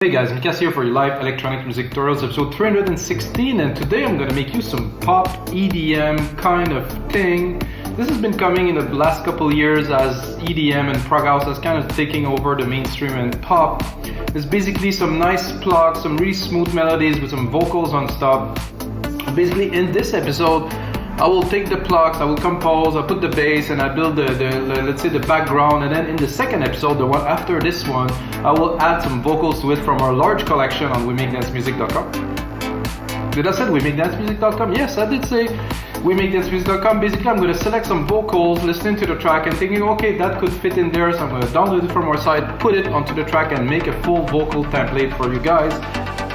Hey guys, I'm Kaskade here for your live electronic music tutorials episode 316, and today I'm gonna make you some pop EDM kind of thing. This has been coming in the last couple of years as EDM and prog house has kind of taking over the mainstream and pop. It's basically some nice plucks, some really smooth melodies with some vocals on top. Basically in this episode, I will take the plucks, I will compose, I put the bass, and I build the let's say the background, and then in the second episode, the one after this one, I will add some vocals to it from our large collection on WeMakeDanceMusic.com. Did I say WeMakeDanceMusic.com? Yes, I did say WeMakeDanceMusic.com. Basically, I'm going to select some vocals, listening to the track, and thinking, okay, that could fit in there, so I'm going to download it from our site, put it onto the track, and make a full vocal template for you guys.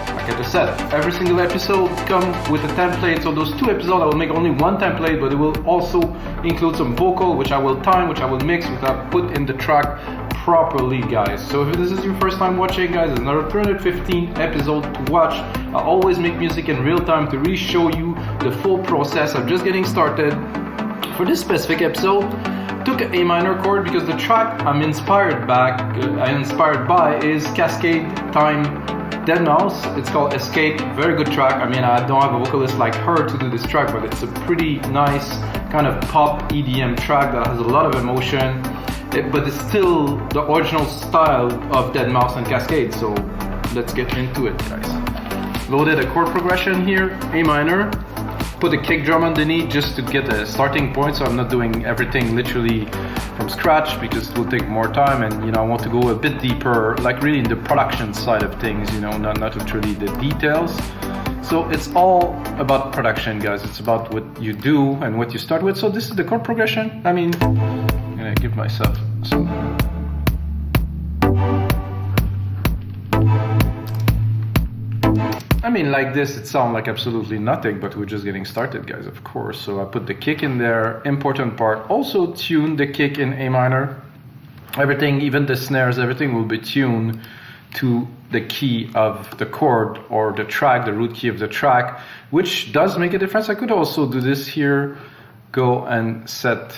Like I just said, every single episode comes with a template, so those 2 episodes I will make only one template, but it will also include some vocal, which I will time, which I will mix, which I put in the track properly, guys. So if this is your first time watching, guys, it's another 315 episode to watch. I always make music in real time to really show you the full process. I'm just getting started. For this specific episode, took an A minor chord because the track I'm inspired by is Kaskade and Deadmau5. It's called Escape. Very good track. I mean, I don't have a vocalist like her to do this track, but it's a pretty nice kind of pop EDM track that has a lot of emotion, but it's still the original style of Deadmau5 and Kaskade. So let's get into it, guys. Loaded a chord progression here, A minor. Put a kick drum underneath just to get a starting point, so I'm not doing everything literally from scratch because it will take more time, and I want to go a bit deeper, like really in the production side of things, not literally the details. So it's all about production, guys. It's about what you do and what you start with. So this is the chord progression. I mean, I'm gonna give myself some. I mean, like this, it sounds like absolutely nothing, but we're just getting started, guys, of course. So I put the kick in there, important part. Also tune the kick in A minor. Everything, even the snares, everything will be tuned to the key of the chord or the track, the root key of the track, which does make a difference. I could also do this here, go and set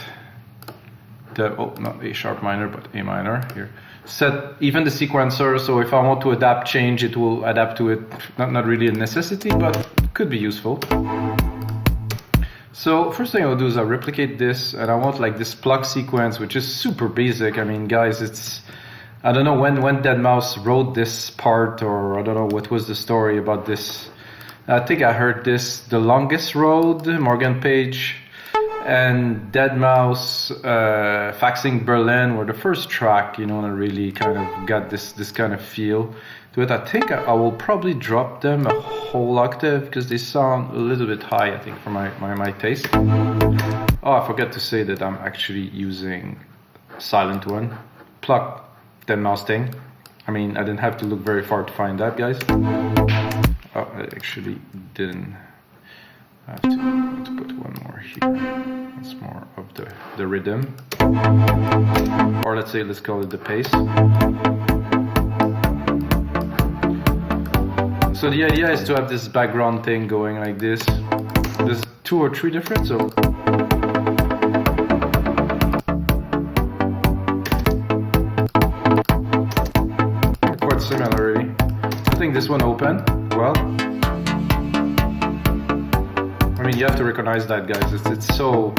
the, not A sharp minor, but A minor here. Set even the sequencer, so if I want to adapt change, it will adapt to it. Not really a necessity, but could be useful. So first thing I'll do is I'll replicate this, and I want like this pluck sequence, which is super basic. I mean, guys, it's, I don't know when Deadmau5 wrote this part, or I don't know what was the story about this. I think I heard this, The Longest Road, Morgan Page and Deadmau5, Faxing Berlin were the first track, and I really kind of got this kind of feel to it. I think I will probably drop them a whole octave because they sound a little bit high, I think, for my taste. Oh, I forgot to say that I'm actually using silent one, pluck Deadmau5 thing. I mean, I didn't have to look very far to find that, guys. Oh, I actually didn't. I have to put one more here. It's more of the rhythm, or let's call it the pace. So the idea is to have this background thing going like this. There's 2 or 3 different, so quite similarly. I think this one open well. I mean, you have to recognize that, guys. It's so,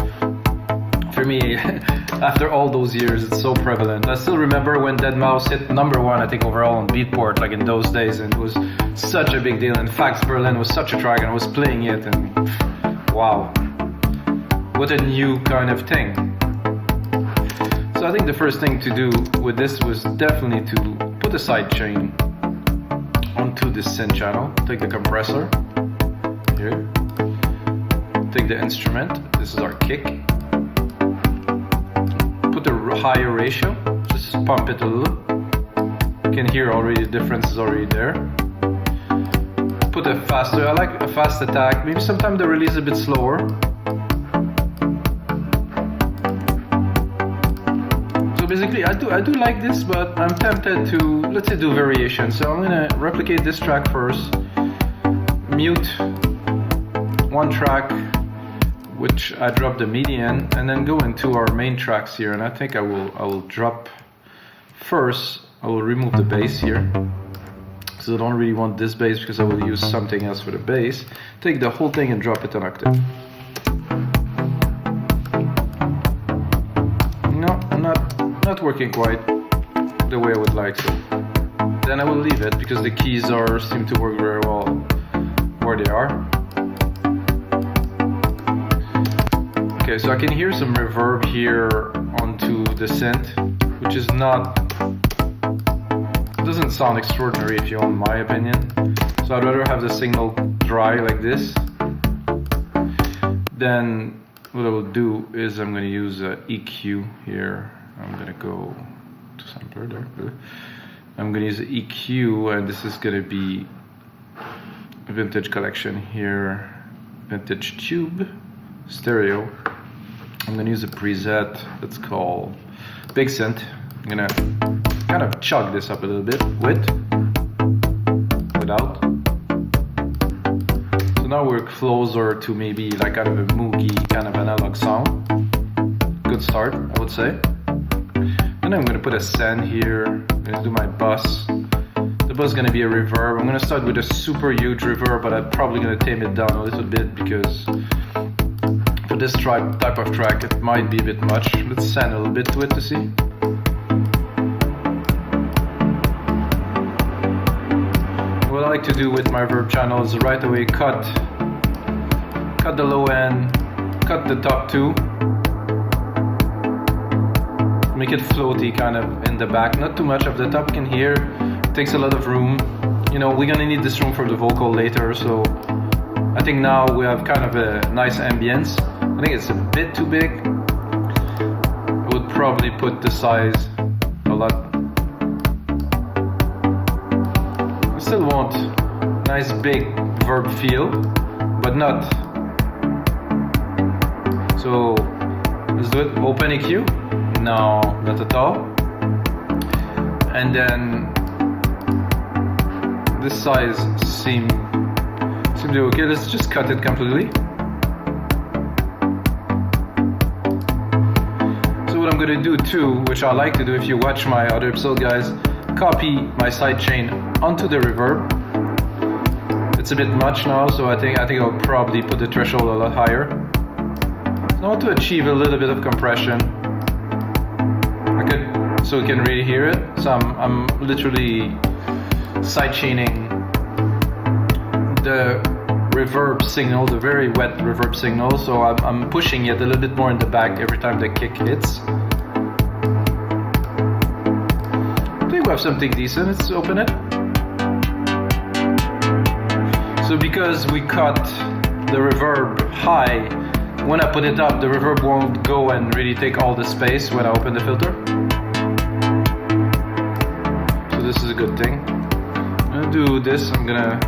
for me, after all those years, it's so prevalent. I still remember when Deadmau5 hit #1, I think, overall on Beatport, like in those days, and it was such a big deal. And Faxing Berlin was such a track, and I was playing it, and wow, what a new kind of thing. So I think the first thing to do with this was definitely to put a sidechain onto this synth channel. Take the compressor here. Take the instrument, this is our kick. Put the higher ratio, just pump it a little. You can hear already the difference is already there. Put a faster, I like a fast attack, maybe sometimes the release a bit slower. So basically I do like this, but I'm tempted to, let's say, do variations. So I'm gonna replicate this track first, mute one track, which I drop the MIDI in, and then go into our main tracks here. And I think I will drop first, I will remove the bass here. So I don't really want this bass because I will use something else for the bass. Take the whole thing and drop it an octave. No, not working quite the way I would like to. Then I will leave it because the keys seem to work very well where they are. Okay, so I can hear some reverb here onto the synth, which is not, it doesn't sound extraordinary if you want my opinion. So I'd rather have the signal dry like this. Then what I will do is I'm going to use an EQ here. I'm going to go to sampler there. I'm going to use an EQ, and this is going to be a vintage collection here, vintage tube, stereo. I'm going to use a preset that's called Big Synth. I'm going to kind of chug this up a little bit with, without. So now we're closer to maybe like kind of a moogie kind of analog sound. Good start, I would say. And I'm going to put a send here. I'm going to do my bus. The bus is going to be a reverb. I'm going to start with a super huge reverb, but I'm probably going to tame it down a little bit because for this type of track it might be a bit much. Let's send a little bit to it to see. What I like to do with my reverb channel is right away cut the low end, cut the top two, make it floaty kind of in the back, not too much of the top can hear, it takes a lot of room. You know, we're gonna need this room for the vocal later, so I think now we have kind of a nice ambience. I think it's a bit too big. I would probably put the size a lot. I still want nice big verb feel, but not. So let's do it. Open EQ. No, not at all. And then this size seems to be okay. Let's just cut it completely. So what I'm gonna do too, which I like to do if you watch my other episode, guys, copy my sidechain onto the reverb. It's a bit much now, so I think I'll probably put the threshold a lot higher. So I want to achieve a little bit of compression. So you can really hear it. So I'm literally sidechaining the reverb signal, the very wet reverb signal. So I'm pushing it a little bit more in the back every time the kick hits. I think we have something decent. Let's open it. So because we cut the reverb high, when I put it up, the reverb won't go and really take all the space when I open the filter. This is a good thing. I'm gonna do this. I'm gonna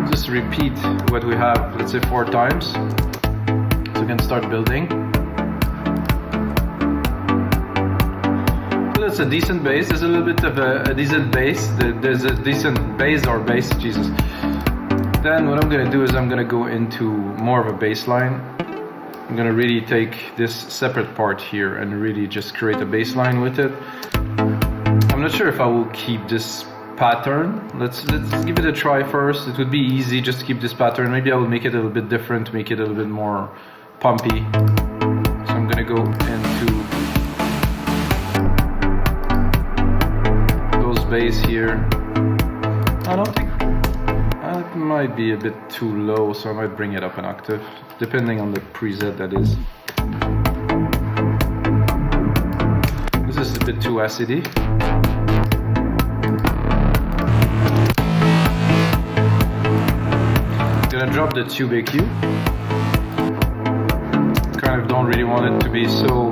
just repeat what we have, let's say 4 times, so we can start building. So that's a decent bass. There's a little bit of a decent bass. There's a decent bass or bass, Jesus. Then what I'm gonna do is I'm gonna go into more of a bass line. I'm gonna really take this separate part here and really just create a bass line with it. I'm not sure if I will keep this pattern. Let's give it a try first. It would be easy just to keep this pattern. Maybe I will make it a little bit different, make it a little bit more pumpy. So I'm gonna go into those bass here. I don't think it might be a bit too low, so I might bring it up an octave, depending on the preset that is. This is a bit too acidy. Gonna drop the tube EQ. Kind of don't really want it to be so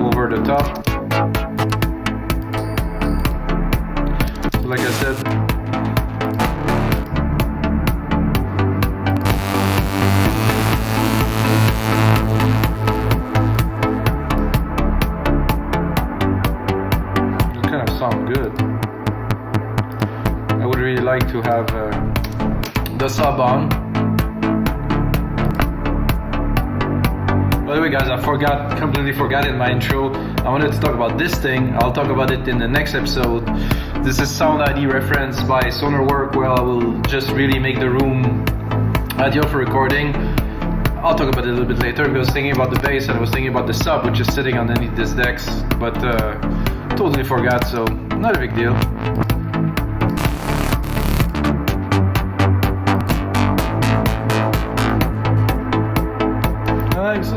over the top. So like I said, sound good. I would really like to have the sub on. By the way, guys, I completely forgot in my intro. I wanted to talk about this thing. I'll talk about it in the next episode. This is SoundID Reference by Sonarwork, where I will just really make the room ideal for recording. I'll talk about it a little bit later because I was thinking about the bass and I was thinking about the sub, which is sitting underneath this decks, but totally forgot, so not a big deal.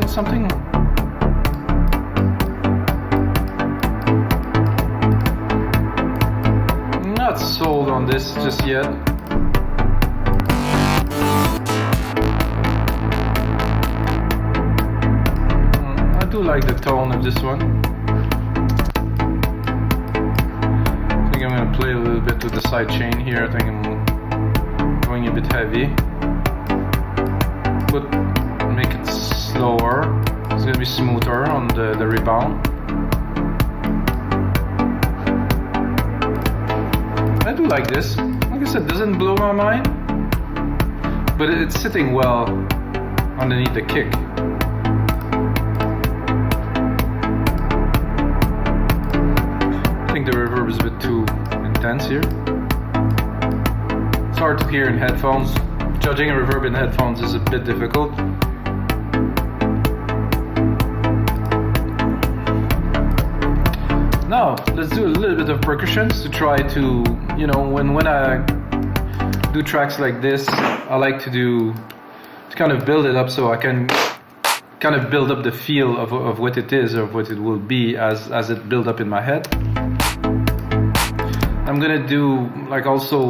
Something. Not sold on this just yet. I do like the tone of this one. I think I'm gonna play a little bit with the sidechain here. I think I'm going a bit heavy. But make it slower. It's gonna be smoother on the rebound. I do like this. Like I said, doesn't blow my mind, but it's sitting well underneath the kick. I think the reverb is a bit too intense here. It's hard to hear in headphones. Judging a reverb in headphones is a bit difficult. Now, let's do a little bit of percussions to try to, you know, when I do tracks like this, I like to kind of build it up so I can kind of build up the feel of what it is or what it will be as it build up in my head. I'm gonna do like also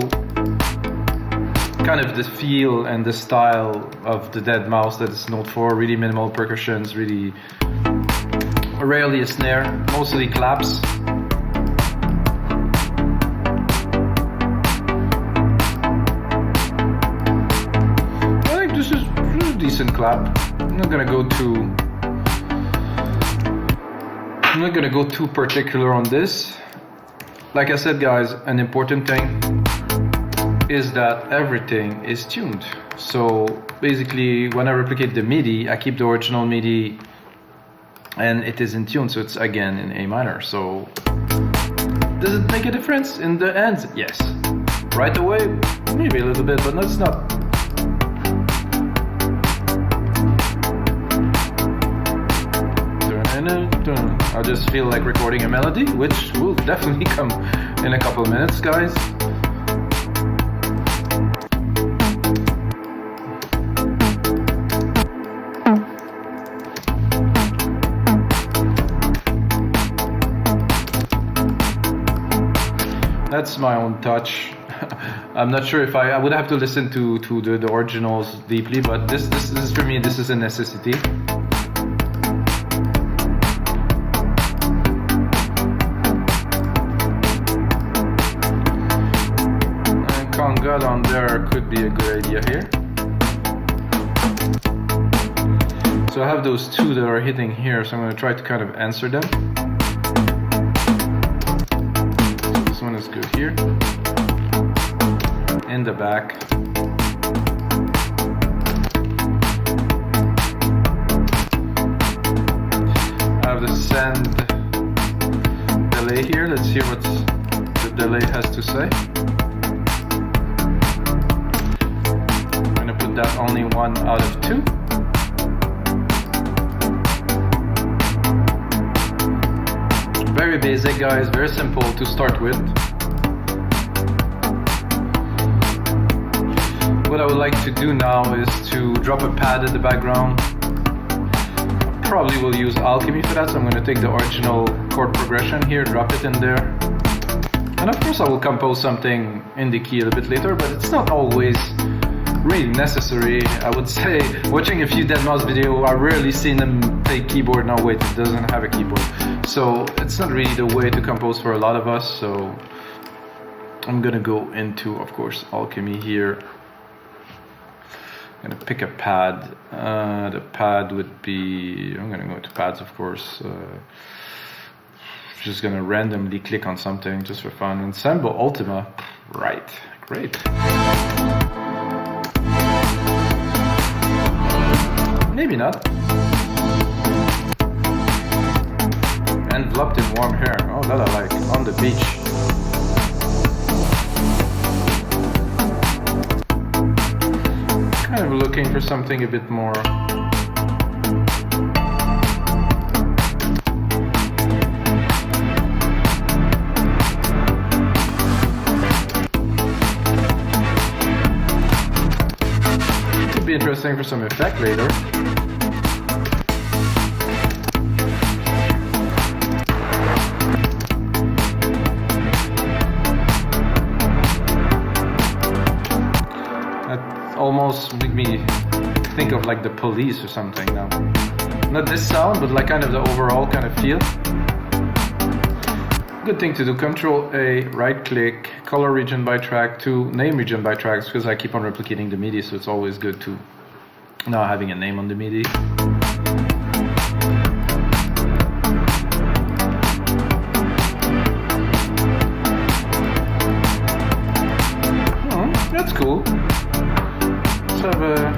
kind of the feel and the style of the Deadmau5 that it's known for, really minimal percussions, really rarely a snare, mostly claps. I think this is a decent clap. I'm not gonna go too particular on this. Like I said, guys, an important thing is that everything is tuned. So basically, when I replicate the MIDI, I keep the original MIDI and it is in tune, so it's again in A minor. So does it make a difference in the ends? Yes. Right away, maybe a little bit, but that's not. I just feel like recording a melody, which will definitely come in a couple of minutes, guys. That's my own touch. I'm not sure if I would have to listen to the originals deeply, but this is for me, this is a necessity. And conga on there could be a good idea here. So I have those two that are hitting here, so I'm going to try to kind of answer them. One is good here in the back. I have the send delay here. Let's hear what the delay has to say. I'm gonna put that only 1 out of 2. Very basic, guys, very simple to start with. What I would like to do now is to drop a pad in the background. Probably will use Alchemy for that, so I'm going to take the original chord progression here, drop it in there. And of course I will compose something in the key a little bit later, but it's not always really necessary. I would say, watching a few Deadmau5 video, I've rarely seen them play keyboard. No, wait, it doesn't have a keyboard. So it's not really the way to compose for a lot of us, so I'm gonna go into, of course, Alchemy here. I'm gonna pick a pad. The pad would be, I'm gonna go to pads, of course. Just gonna randomly click on something just for fun. Ensemble Ultima, right, great. Maybe not. And enveloped in warm hair. Oh, that I like. On the beach. Kind of looking for something a bit more. Could be interesting for some effect later. Almost make me think of like the Police or something now. Not this sound, but like kind of the overall kind of feel. Good thing to do, Control A, right click, color region by track to name region by tracks, because I keep on replicating the MIDI, so it's always good to now having a name on the MIDI. Oh, that's cool. Have a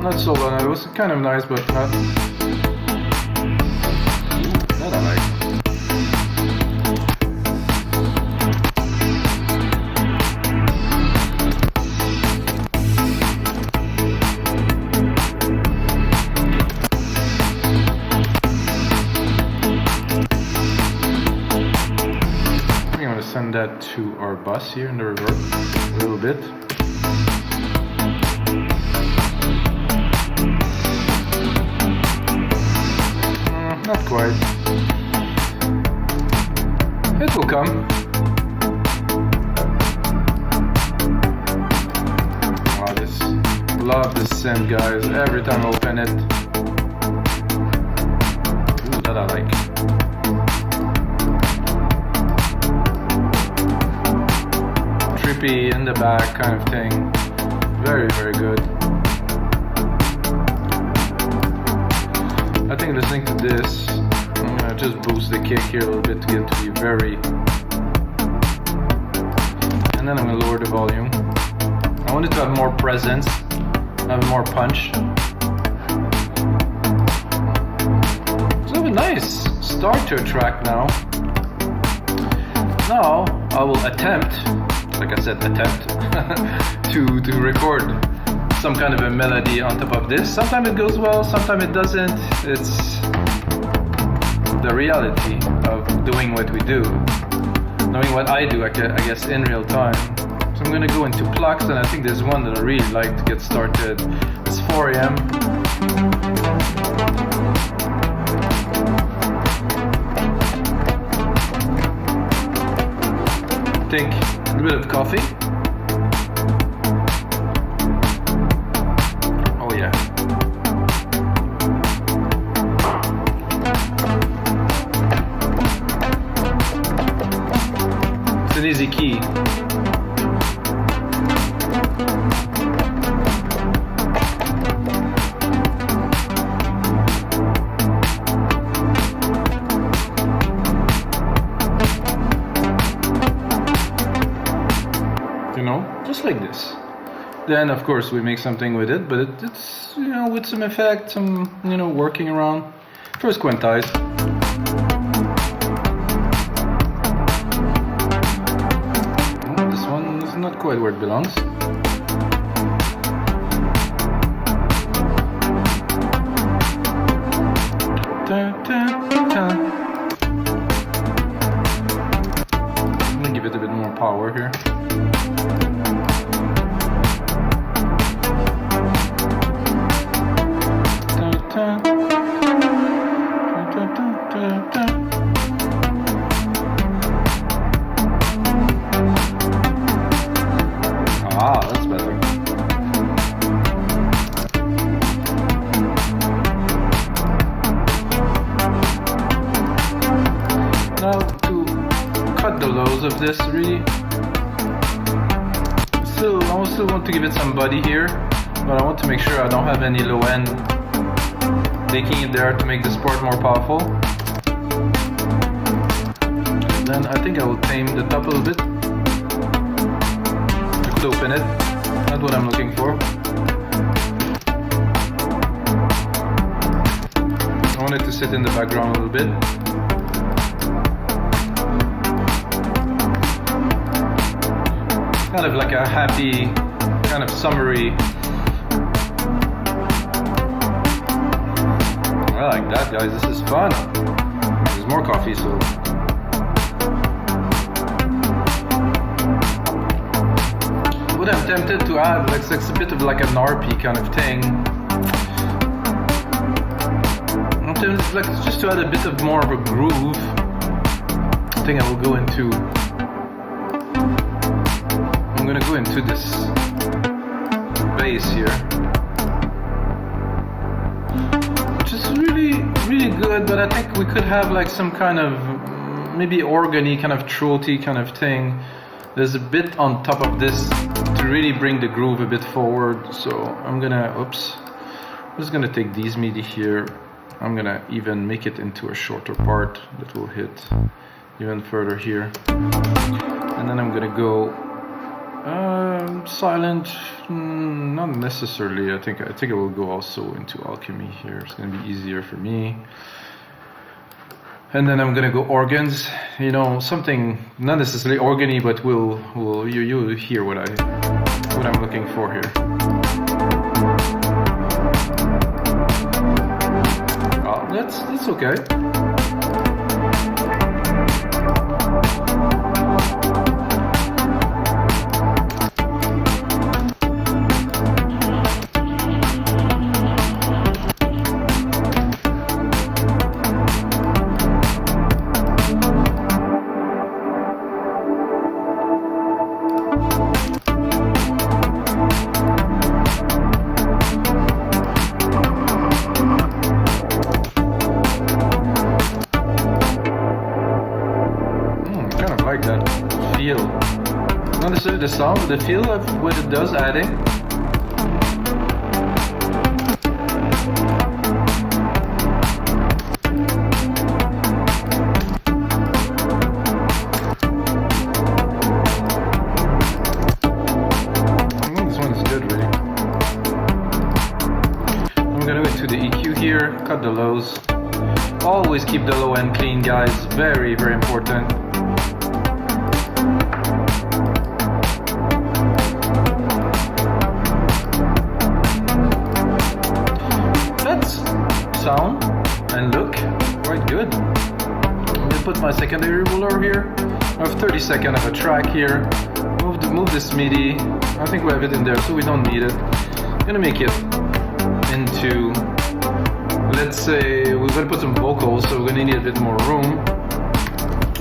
not so bad. It was kind of nice, but not that I like. Send that to our bus here in the reverb a little bit. Not quite. It will come. Wow, love this synth, guys. Every time I open it. Ooh, that I like. Trippy in the back kind of thing. Very, very good. I think listening to this, I'm gonna just boost the kick here a little bit to get to be very. And then I'm gonna lower the volume. I want it to have more presence, have more punch. So a nice start to a track now. Now I will attempt, like I said, to record some kind of a melody on top of this. Sometimes it goes well, sometimes it doesn't. It's the reality of doing what we do, knowing what I do, I guess, in real time. So I'm gonna go into Plucks, and I think there's one that I really like to get started. It's 4 AM. Take a little bit of coffee. Oh yeah. It's an easy key. Just like this. Then of course we make something with it, but it's with some effect, some working around. First quantize. Oh, this one is not quite where it belongs. I'm gonna give it a bit more power here. Ah, that's better. Now to cut the lows of this, really, still almost still want to give it some body here, but I want to make sure I don't have any low end taking it there to make this part more powerful. Then I think I will tame the top a little bit. I could open it, not what I'm looking for. I want it to sit in the background a little bit. Kind of like a happy, kind of summery. I like that, guys. This is fun. There's more coffee, so. What I'm tempted to add, like, it's a bit of like an RP kind of thing. I'm tempted, like, just to add a bit of more of a groove. I think I will go into. I'm gonna go into this bass here, which is really, really good, but I think we could have like some kind of maybe organy, kind of throaty kind of thing. There's a bit on top of this to really bring the groove a bit forward. So I'm gonna, I'm just gonna take these MIDI here. I'm gonna even make it into a shorter part that will hit even further here. And then I'm gonna go silent, not necessarily. I think I will go also into Alchemy here. It's gonna be easier for me. And then I'm gonna go organs. You know, something not necessarily organy, but you'll hear what I'm looking for here. Oh, that's okay. Not necessarily the sound, but the feel of what it does adding. This one is good, really. I'm gonna go to the EQ here, cut the lows. Always keep the low end clean, guys. Very, very important. Sound and look quite good. I'm gonna put my secondary ruler here. I have 30 seconds of a track here. Move this MIDI. I think we have it in there, so we don't need it. I'm gonna make it into, let's say, we're gonna put some vocals, so we're gonna need a bit more room.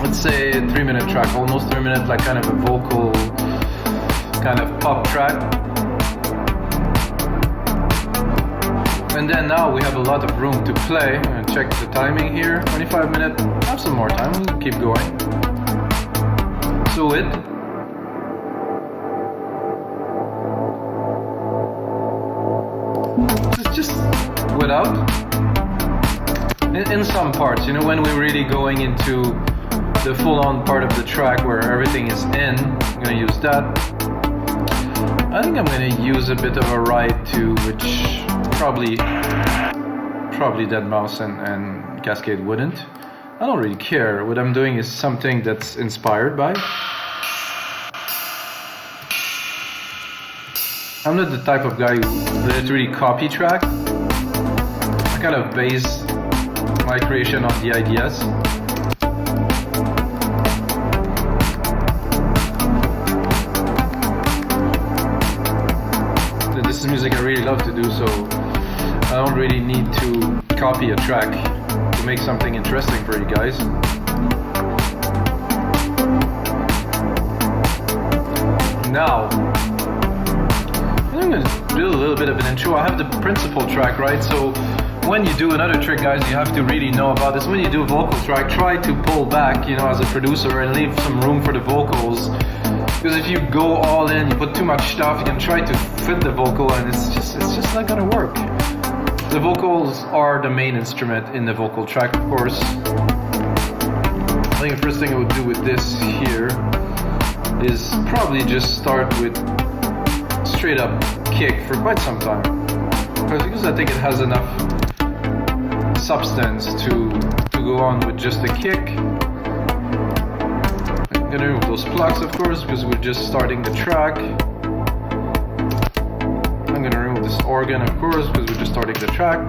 Let's say a 3-minute track, almost 3 minutes, like kind of a vocal, kind of pop track. And then now we have a lot of room to play. And check the timing here, 25 minutes. Have some more time, we'll keep going. So it's just without. In some parts, you know, when we're really going into the full-on part of the track where everything is in, I'm gonna use that. I think I'm gonna use a bit of a ride too, which probably Deadmau5 and Kaskade wouldn't. I don't really care. What I'm doing is something that's inspired by. I'm not the type of guy who literally copy track. I kind of base my creation on the ideas. This is music I really love to do, so I don't really need to copy a track to make something interesting for you guys. Now, I'm I'm gonna do a little bit of an intro. I have the principal track, right? So when you do another trick, guys, you have to really know about this. When you do a vocal track, try to pull back, you know, as a producer, and leave some room for the vocals. Because if you go all in, you put too much stuff, you can try to fit the vocal, and it's just not gonna work. The vocals are the main instrument in the vocal track, of course. I think the first thing I would do with this here is probably just start with straight up kick for quite some time, because I think it has enough substance to go on with just a kick. I'm gonna remove those plucks, of course, because we're just starting the track. I'm gonna remove this organ, of course, because we're just starting the track.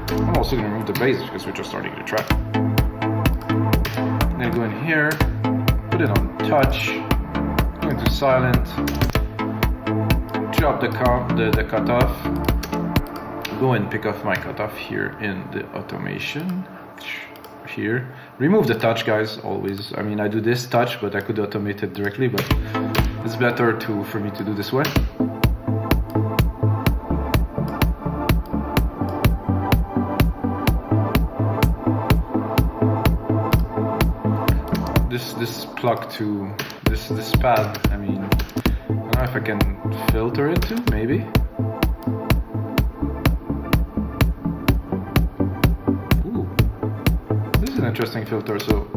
I'm also gonna remove the bass because we're just starting the track. I'm gonna go in here, put it on touch, go into silent, drop the cutoff, go and pick off my cutoff here in the automation. Here, remove the touch, guys, always. I mean, I do this touch, but I could automate it directly, but it's better for me to do this way. This pluck to this pad, I mean, I don't know if I can filter it too, maybe. Interesting filter. So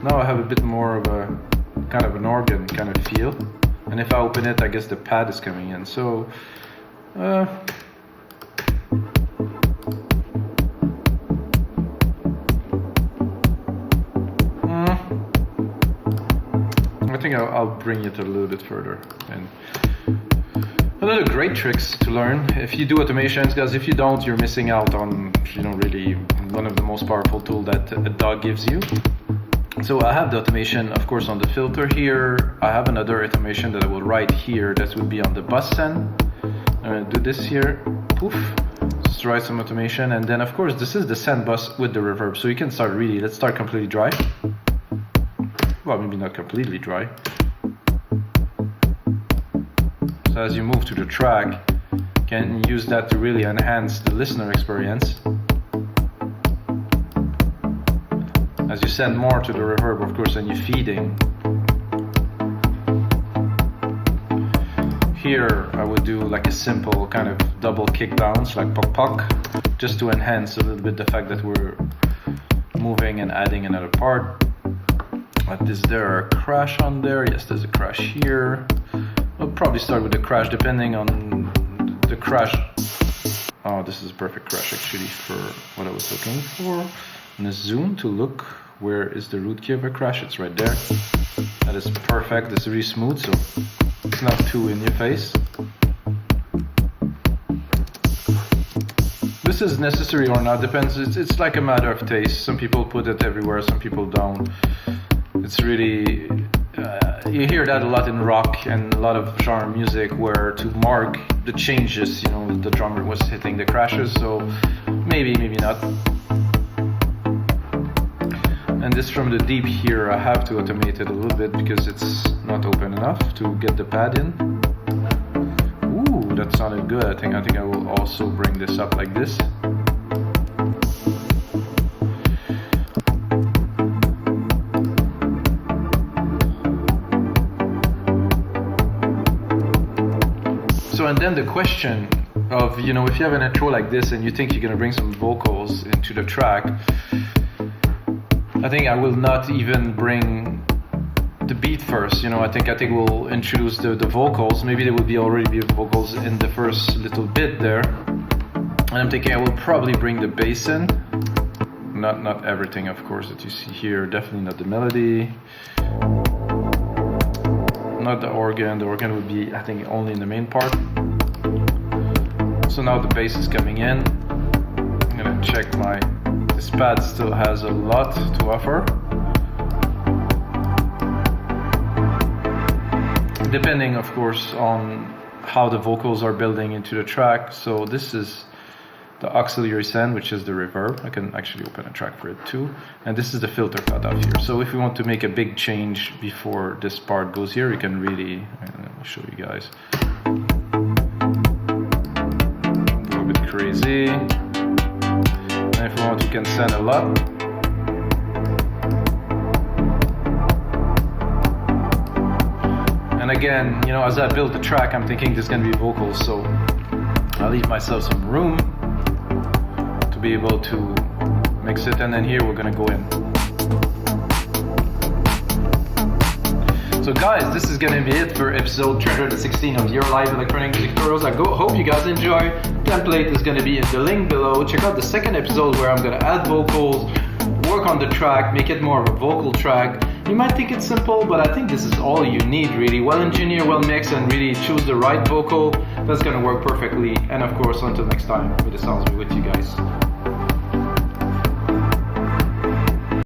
now I have a bit more of a kind of an organ kind of feel, and if I open it, I guess the pad is coming in. So I think I'll bring it a little bit further. And another great tricks to learn if you do automations, guys. If you don't, you're missing out on, you know, really one of the most powerful tools that a DAW gives you. So I have the automation, of course, on the filter here. I have another automation that I will write here. That would be on the bus send. I'm gonna do this here. Poof. Just write some automation, and then of course this is the send bus with the reverb. So you can start really. Let's start completely dry. Well, maybe not completely dry. So as you move to the track, you can use that to really enhance the listener experience. As you send more to the reverb, of course, and you're feeding. Here, I would do like a simple kind of double kick bounce, like pop puck, just to enhance a little bit the fact that we're moving and adding another part. But is there a crash on there? Yes, there's a crash here. I'll probably start with the crash, depending on the crash. Oh, this is a perfect crash actually for what I was looking for. I'm gonna zoom to look where is the root key of a crash. It's right there. That is perfect. It's really smooth, so it's not too in your face. This is necessary or not, depends. It's like a matter of taste. Some people put it everywhere, some people don't. It's really, you hear that a lot in rock and a lot of genre music, where to mark the changes, you know, the drummer was hitting the crashes, so maybe not. And this from the deep here, I have to automate it a little bit because it's not open enough to get the pad in. Ooh, that sounded good. I think I will also bring this up like this. So, and then the question of, you know, if you have an intro like this and you think you're gonna bring some vocals into the track, I think I will not even bring the beat first. You know, I think we'll introduce the vocals. Maybe there will be already vocals in the first little bit there. And I'm thinking I will probably bring the bass in. Not everything, of course, that you see here. Definitely not the melody. Not the organ. The organ would be, I think, only in the main part. So now the bass is coming in. I'm gonna check this pad still has a lot to offer. Depending, of course, on how the vocals are building into the track. So this is the auxiliary send, which is the reverb. I can actually open a track for it too. And this is the filter cutoff here. So if we want to make a big change before this part goes here, we can really, I'll show you guys. crazy. And if we want, we can send a lot. And again, you know, as I build the track, I'm thinking there's gonna be vocals, so I'll leave myself some room to be able to mix it, and then here we're gonna go in. So guys, this is gonna be it for episode 316 of your live electronic music tutorials. I hope you guys enjoy. Template is gonna be in the link below. Check out the second episode where I'm gonna add vocals, work on the track, make it more of a vocal track. You might think it's simple, but I think this is all you need really. Well engineered, well mixed, and really choose the right vocal. That's gonna work perfectly. And of course, until next time, with the sounds, be with you guys.